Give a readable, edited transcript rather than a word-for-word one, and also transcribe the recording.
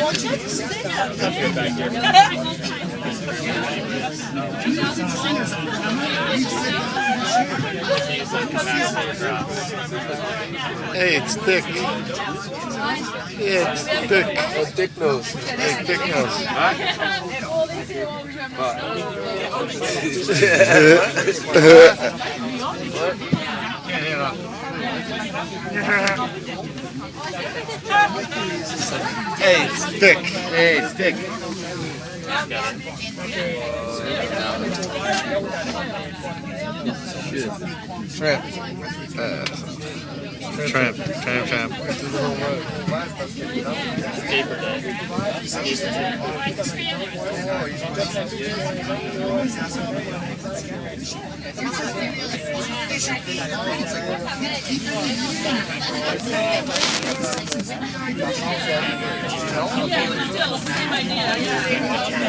Hey, it's thick. Yeah, it's thick. Oh, thick nose. Hey, thick nose. Hey, it's thick. Hey, it's thick. Tram. Tram. Yeah, still, same idea.